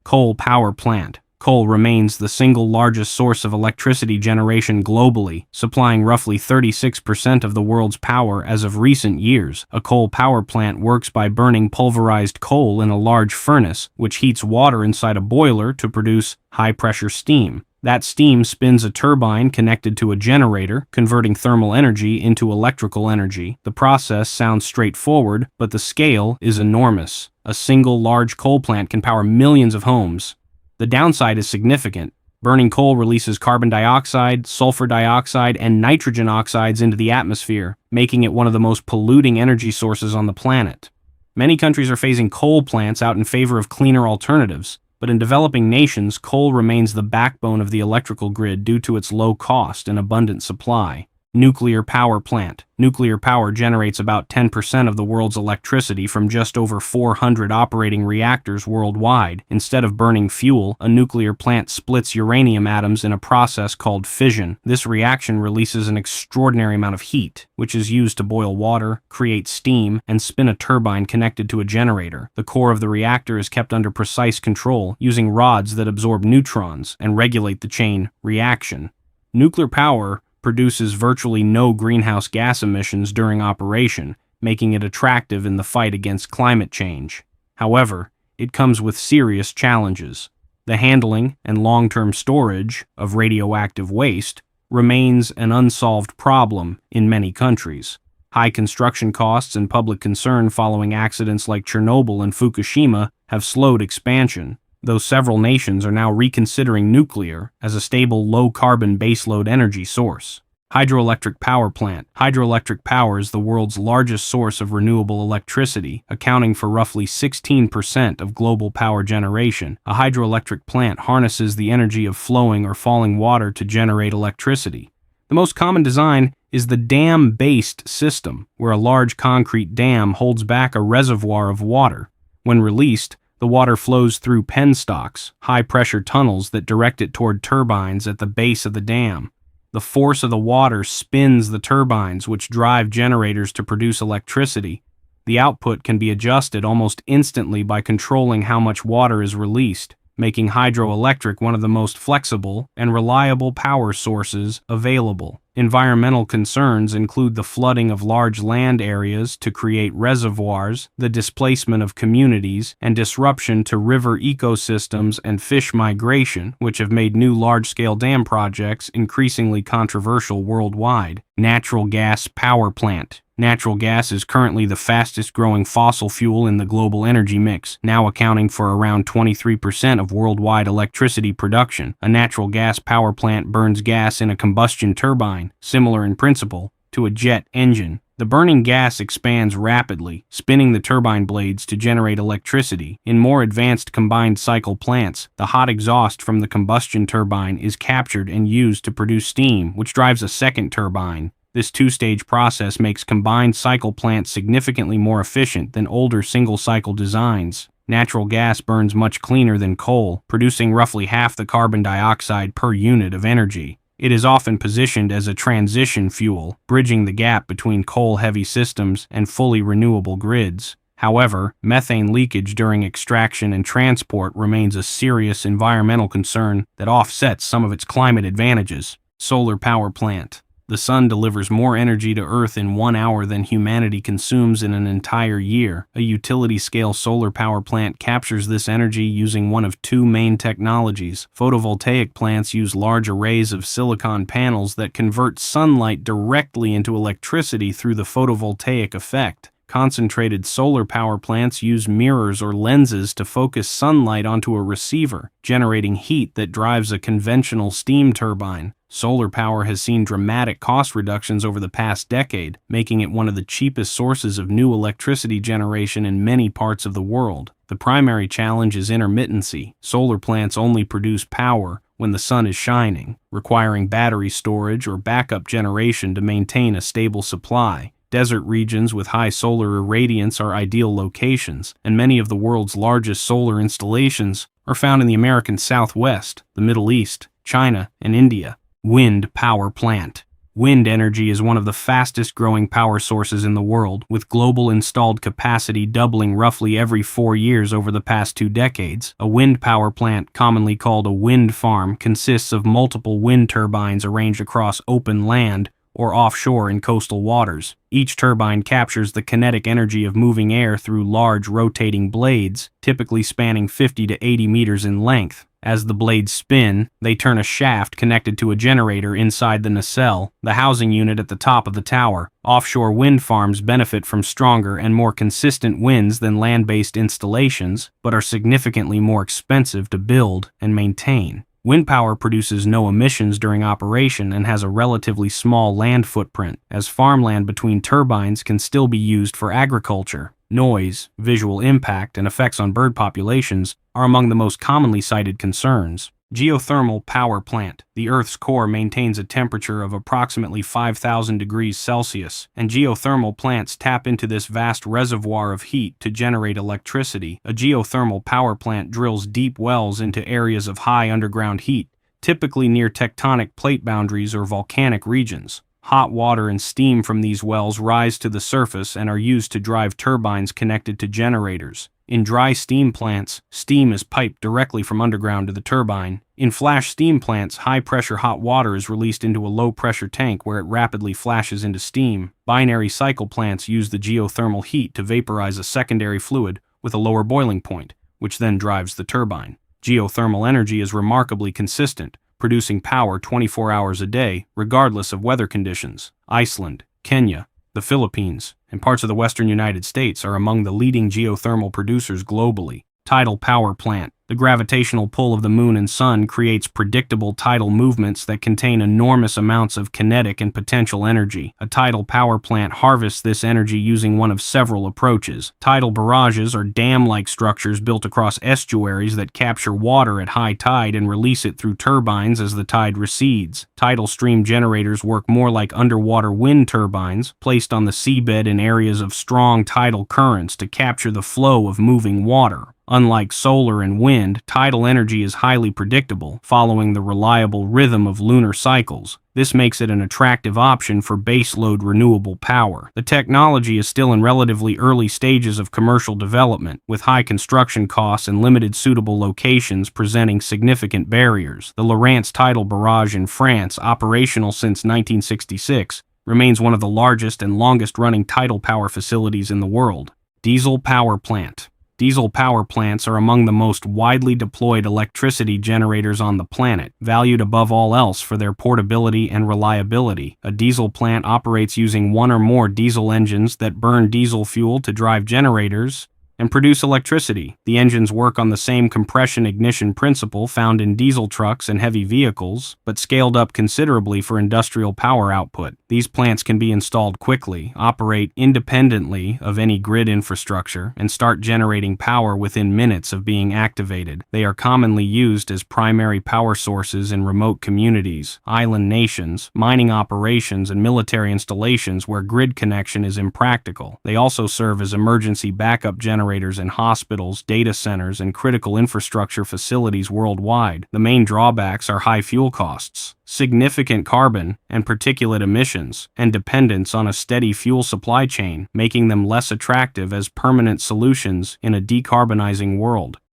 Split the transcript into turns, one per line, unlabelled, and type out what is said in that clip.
Coal power plant. Coal remains the single largest source of electricity generation globally, supplying roughly 36% of the world's power as of recent years. A coal power plant works by burning pulverized coal in a large furnace, which heats water inside a boiler to produce high-pressure steam. That steam spins a turbine connected to a generator, converting thermal energy into electrical energy. The process sounds straightforward, but the scale is enormous. A single large coal plant can power millions of homes. The downside is significant. Burning coal releases carbon dioxide, sulfur dioxide, and nitrogen oxides into the atmosphere, making it one of the most polluting energy sources on the planet. Many countries are phasing coal plants out in favor of cleaner alternatives, but in developing nations, coal remains the backbone of the electrical grid due to its low cost and abundant supply. Nuclear power plant. Nuclear power generates about 10% of the world's electricity from just over 400 operating reactors worldwide. Instead of burning fuel, a nuclear plant splits uranium atoms in a process called fission. This reaction releases an extraordinary amount of heat, which is used to boil water, create steam, and spin a turbine connected to a generator. The core of the reactor is kept under precise control, using rods that absorb neutrons and regulate the chain reaction. Nuclear power produces virtually no greenhouse gas emissions during operation, making it attractive in the fight against climate change. However, it comes with serious challenges. The handling and long-term storage of radioactive waste remains an unsolved problem in many countries. High construction costs and public concern following accidents like Chernobyl and Fukushima have slowed expansion, though several nations are now reconsidering nuclear as a stable, low-carbon baseload energy source. Hydroelectric power plant. Hydroelectric power is the world's largest source of renewable electricity, accounting for roughly 16% of global power generation. A hydroelectric plant harnesses the energy of flowing or falling water to generate electricity. The most common design is the dam-based system, where a large concrete dam holds back a reservoir of water. When released, the water flows through penstocks, high-pressure tunnels that direct it toward turbines at the base of the dam. The force of the water spins the turbines, which drive generators to produce electricity. The output can be adjusted almost instantly by controlling how much water is released, making hydroelectric one of the most flexible and reliable power sources available. Environmental concerns include the flooding of large land areas to create reservoirs, the displacement of communities, and disruption to river ecosystems and fish migration, which have made new large-scale dam projects increasingly controversial worldwide. Natural gas power plant. Natural gas is currently the fastest-growing fossil fuel in the global energy mix, now accounting for around 23% of worldwide electricity production. A natural gas power plant burns gas in a combustion turbine, similar in principle to a jet engine. The burning gas expands rapidly, spinning the turbine blades to generate electricity. In more advanced combined cycle plants, the hot exhaust from the combustion turbine is captured and used to produce steam, which drives a second turbine. This two-stage process makes combined cycle plants significantly more efficient than older single-cycle designs. Natural gas burns much cleaner than coal, producing roughly half the carbon dioxide per unit of energy. It is often positioned as a transition fuel, bridging the gap between coal-heavy systems and fully renewable grids. However, methane leakage during extraction and transport remains a serious environmental concern that offsets some of its climate advantages. Solar power plant. The sun delivers more energy to Earth in 1 hour than humanity consumes in an entire year. A utility-scale solar power plant captures this energy using one of two main technologies. Photovoltaic plants use large arrays of silicon panels that convert sunlight directly into electricity through the photovoltaic effect. Concentrated solar power plants use mirrors or lenses to focus sunlight onto a receiver, generating heat that drives a conventional steam turbine. Solar power has seen dramatic cost reductions over the past decade, making it one of the cheapest sources of new electricity generation in many parts of the world. The primary challenge is intermittency. Solar plants only produce power when the sun is shining, requiring battery storage or backup generation to maintain a stable supply. Desert regions with high solar irradiance are ideal locations, and many of the world's largest solar installations are found in the American Southwest, the Middle East, China, and India. Wind power plant. Wind energy is one of the fastest-growing power sources in the world, with global installed capacity doubling roughly every 4 years over the past 2 decades. A wind power plant, commonly called a wind farm, consists of multiple wind turbines arranged across open land or offshore in coastal waters. Each turbine captures the kinetic energy of moving air through large rotating blades, typically spanning 50 to 80 meters in length. As the blades spin, they turn a shaft connected to a generator inside the nacelle, the housing unit at the top of the tower. Offshore wind farms benefit from stronger and more consistent winds than land-based installations, but are significantly more expensive to build and maintain. Wind power produces no emissions during operation and has a relatively small land footprint, as farmland between turbines can still be used for agriculture. Noise, visual impact, and effects on bird populations are among the most commonly cited concerns. Geothermal power plant. The Earth's core maintains a temperature of approximately 5,000 degrees Celsius, and geothermal plants tap into this vast reservoir of heat to generate electricity. A geothermal power plant drills deep wells into areas of high underground heat, typically near tectonic plate boundaries or volcanic regions. Hot water and steam from these wells rise to the surface and are used to drive turbines connected to generators. In dry steam plants, steam is piped directly from underground to the turbine. In flash steam plants, high-pressure hot water is released into a low-pressure tank where it rapidly flashes into steam. Binary cycle plants use the geothermal heat to vaporize a secondary fluid with a lower boiling point, which then drives the turbine. Geothermal energy is remarkably consistent, producing power 24 hours a day, regardless of weather conditions. Iceland, Kenya, the Philippines, and parts of the western United States are among the leading geothermal producers globally. Tidal power plant. The gravitational pull of the moon and sun creates predictable tidal movements that contain enormous amounts of kinetic and potential energy. A tidal power plant harvests this energy using one of several approaches. Tidal barrages are dam-like structures built across estuaries that capture water at high tide and release it through turbines as the tide recedes. Tidal stream generators work more like underwater wind turbines, placed on the seabed in areas of strong tidal currents to capture the flow of moving water. Unlike solar and wind, tidal energy is highly predictable, following the reliable rhythm of lunar cycles. This makes it an attractive option for baseload renewable power. The technology is still in relatively early stages of commercial development, with high construction costs and limited suitable locations presenting significant barriers. The Lorance Tidal Barrage in France, operational since 1966, remains one of the largest and longest-running tidal power facilities in the world. Diesel power plant. Diesel power plants are among the most widely deployed electricity generators on the planet, valued above all else for their portability and reliability. A diesel plant operates using one or more diesel engines that burn diesel fuel to drive generators and produce electricity. The engines work on the same compression-ignition principle found in diesel trucks and heavy vehicles, but scaled up considerably for industrial power output. These plants can be installed quickly, operate independently of any grid infrastructure, and start generating power within minutes of being activated. They are commonly used as primary power sources in remote communities, island nations, mining operations, and military installations where grid connection is impractical. They also serve as emergency backup generators in hospitals, data centers, and critical infrastructure facilities worldwide. The main drawbacks are high fuel costs, significant carbon and particulate emissions, and dependence on a steady fuel supply chain, making them less attractive as permanent solutions in a decarbonizing world.